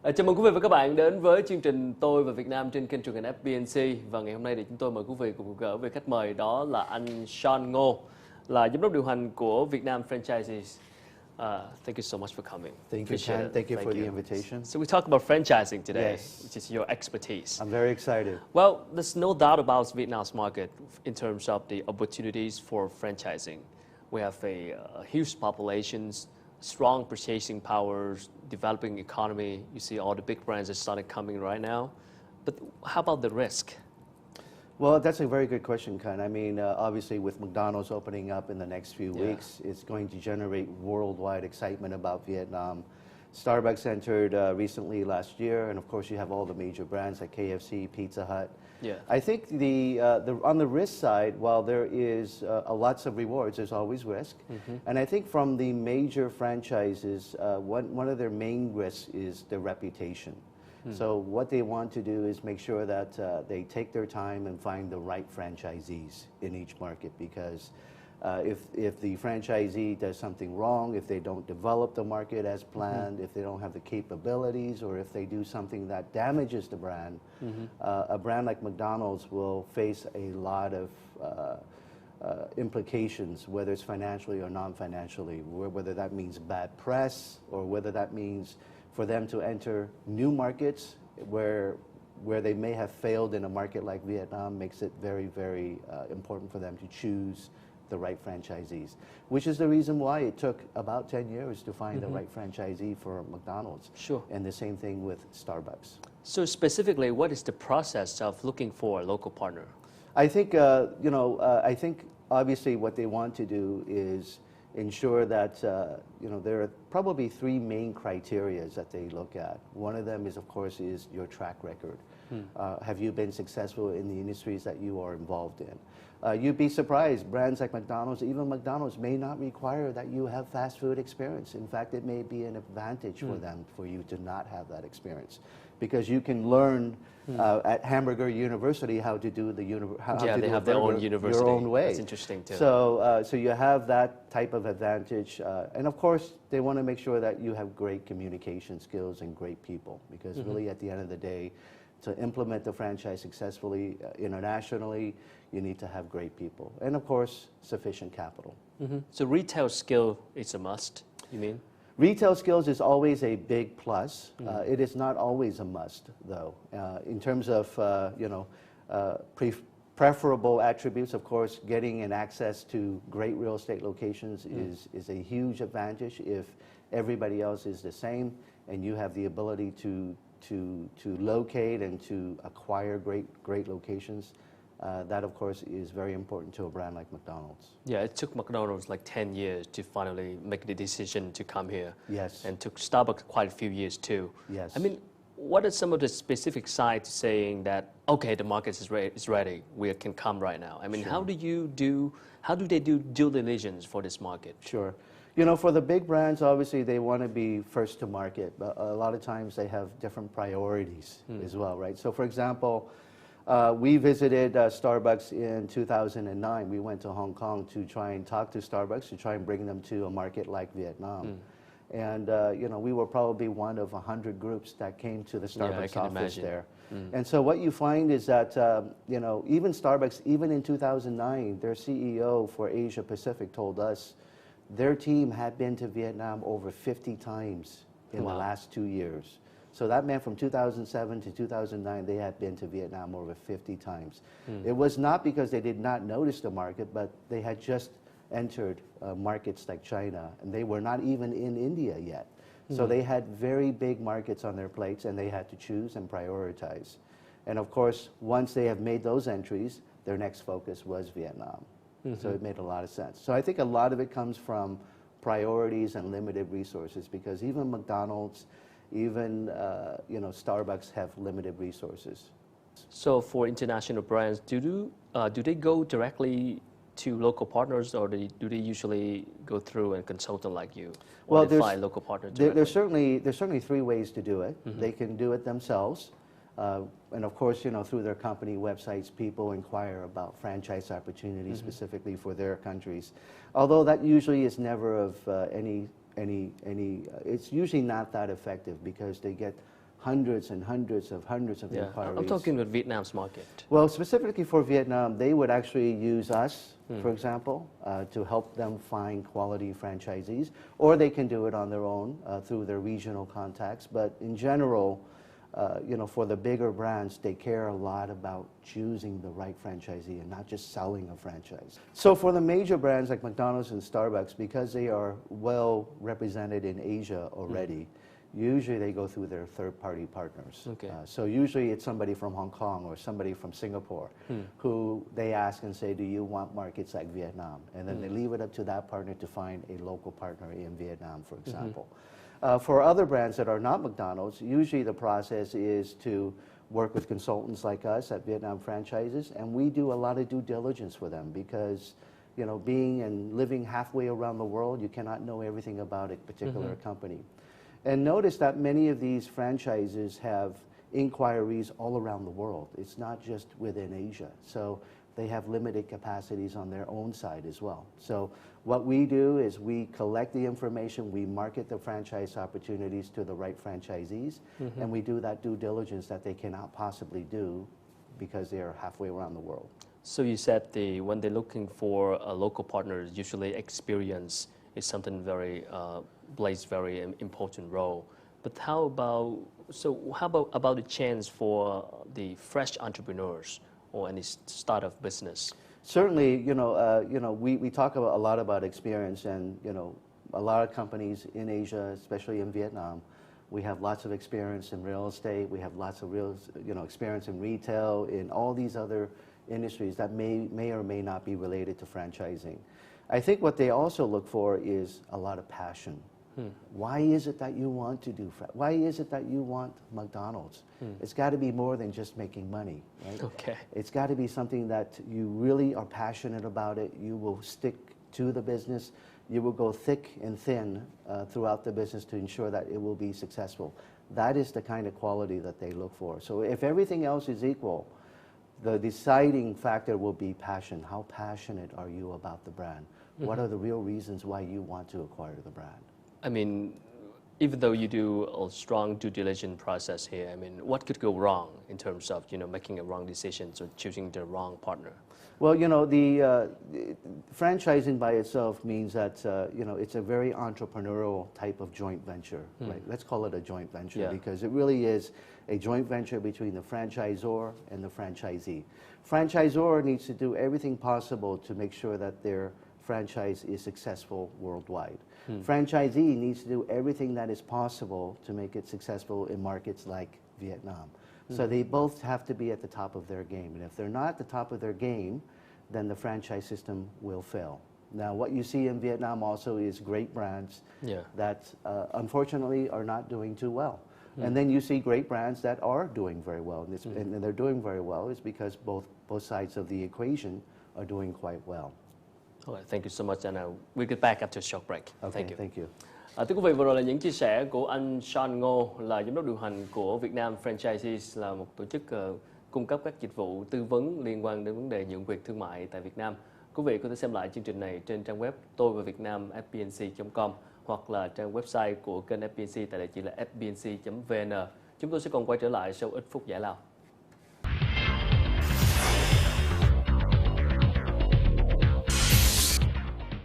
Chào mừng quý vị và các bạn đến với chương trình Tôi và Việt Nam trên kênh truyền hình FBNC. Và ngày hôm nay thì chúng tôi mời quý vị cùng gặp gỡ với khách mời, đó là anh Sean Ngô, là giám đốc điều hành của Việt Nam Franchises. Thank you so much for coming. Thank you, Ken. Thank you for the invitation. So we talk about franchising today, Yes. which is your expertise. I'm very excited. Well, there's no doubt about Vietnam's market in terms of the opportunities for franchising. We have a huge populations, strong purchasing powers, developing economy. You see all the big brands that started coming right now. But how about the risk? Well, that's a very good question, Ken. I mean, obviously with McDonald's opening up in the next few weeks, it's going to generate worldwide excitement about Vietnam. Starbucks entered recently last year, and of course you have all the major brands like KFC, Pizza Hut. Yeah. I think on the risk side, while there is lots of rewards, there's always risk. And I think from the major franchises, one of their main risks is their reputation. So what they want to do is make sure that they take their time and find the right franchisees in each market, because if the franchisee does something wrong, if they don't develop the market as planned, if they don't have the capabilities, or if they do something that damages the brand, a brand like McDonald's will face a lot of implications, whether it's financially or non-financially, whether that means bad press, or whether that means for them to enter new markets where they may have failed in a market like Vietnam, makes it very, very important for them to choose the right franchisees, which is the reason why it took about 10 years to find the right franchisee for McDonald's. Sure. And the same thing with Starbucks. So specifically, what is the process of looking for a local partner? I think, I think obviously what they want to do is ensure that, there are probably three main criteria that they look at. One of them is, of course, is your track record. Have you been successful in the industries that you are involved in? You'd be surprised, brands like McDonald's, even McDonald's, may not require that you have fast food experience. In fact, it may be an advantage for them, for you to not have that experience, because you can learn at Hamburger University how to do they have their own university. Your own way. That's interesting too. So you have that type of advantage, and of course they want to make sure that you have great communication skills and great people, because really at the end of the day, to implement the franchise successfully internationally, you need to have great people, and of course sufficient capital. So retail skill is a must, you mean? Retail skills is always a big plus. It is not always a must, though. In terms of preferable attributes, of course, getting an access to great real estate locations is a huge advantage. If everybody else is the same, and you have the ability to locate and to acquire great locations, that of course is very important to a brand like McDonald's. Yeah, it took McDonald's like 10 years to finally make the decision to come here. Yes. And took Starbucks quite a few years too. Yes. I mean, what are some of the specific sides saying that, okay, the market is ready, we can come right now? I mean, Sure. how do they do due diligence for this market? Sure. For the big brands, obviously they want to be first to market, but a lot of times they have different priorities as well, right? So for example, we visited Starbucks in 2009. We went to Hong Kong to try and talk to Starbucks, to try and bring them to a market like Vietnam. And, we were probably one of 100 groups that came to the Starbucks office there. And so what you find is that, even Starbucks, even in 2009, their CEO for Asia Pacific told us their team had been to Vietnam over 50 times in the last 2 years. So that meant from 2007 to 2009, they had been to Vietnam over 50 times. It was not because they did not notice the market, but they had just entered markets like China, and they were not even in India yet. So they had very big markets on their plates, and they had to choose and prioritize. And of course, once they have made those entries, their next focus was Vietnam. So it made a lot of sense. So I think a lot of it comes from priorities and limited resources, because even McDonald's, even Starbucks have limited resources. So for international brands, do they go directly to local partners, or do they usually go through a consultant like you? Or Well, they find local partners directly? there's certainly three ways to do it. They can do it themselves. And of course, through their company websites, people inquire about franchise opportunities specifically for their countries. Although that usually is never of it's usually not that effective, because they get hundreds and hundreds of Yeah, inquiries. I'm talking about Vietnam's market. Well, specifically for Vietnam, they would actually use us, for example, to help them find quality franchisees, or they can do it on their own through their regional contacts. But in general, for the bigger brands, they care a lot about choosing the right franchisee and not just selling a franchise. So for the major brands like McDonald's and Starbucks, because they are well represented in Asia already, usually they go through their third-party partners. Okay. So usually it's somebody from Hong Kong or somebody from Singapore who they ask and say, do you want markets like Vietnam? And then they leave it up to that partner to find a local partner in Vietnam, for example. For other brands that are not McDonald's, usually the process is to work with consultants like us at Vietnam Franchises, and we do a lot of due diligence for them because being and living halfway around the world, you cannot know everything about a particular company. And notice that many of these franchises have inquiries all around the world. It's not just within Asia. So they have limited capacities on their own side as well. So what we do is we collect the information, we market the franchise opportunities to the right franchisees, and we do that due diligence that they cannot possibly do because they are halfway around the world. So you said when they're looking for a local partner, usually experience is something plays very important role. But how about the chance for the fresh entrepreneurs or any startup business? Certainly, we talk a lot about experience, and a lot of companies in Asia, especially in Vietnam, we have lots of experience in real estate. We have lots of experience in retail, in all these other industries that may or may not be related to franchising. I think what they also look for is a lot of passion. Why is it that you want to do? Why is it that you want McDonald's? It's got to be more than just making money, right? Okay. It's got to be something that you really are passionate about it. You will stick to the business. You will go thick and thin throughout the business to ensure that it will be successful. That is the kind of quality that they look for. So if everything else is equal, the deciding factor will be passion. How passionate are you about the brand? What are the real reasons why you want to acquire the brand? I mean, even though you do a strong due diligence process here, I mean, what could go wrong in terms of making a wrong decision or choosing the wrong partner? Well, the franchising by itself means that it's a very entrepreneurial type of joint venture. Right? Let's call it a joint venture because it really is a joint venture between the franchisor and the franchisee. Franchisor needs to do everything possible to make sure that their franchise is successful worldwide. Franchisee needs to do everything that is possible to make it successful in markets like Vietnam. So they both have to be at the top of their game. And if they're not at the top of their game, then the franchise system will fail. Now, what you see in Vietnam also is great brands that unfortunately are not doing too well. And then you see great brands that are doing very well. And they're doing very well is because both sides of the equation are doing quite well. All right, thank you so much, and we'll get back after a short break. Okay, Thank you. you. Thưa quý vị, vừa rồi là những chia sẻ của anh Sean Ngô, là giám đốc điều hành của Vietnam Franchises, là một tổ chức cung cấp các dịch vụ tư vấn liên quan đến vấn đề nhượng quyền thương mại tại Việt Nam. Quý vị có thể xem lại chương trình này trên trang web tôi và Việt Nam fbnc.com hoặc là trang website của kênh FBNC tại địa chỉ là fbnc.vn. Chúng tôi sẽ còn quay trở lại sau ít phút giải lao.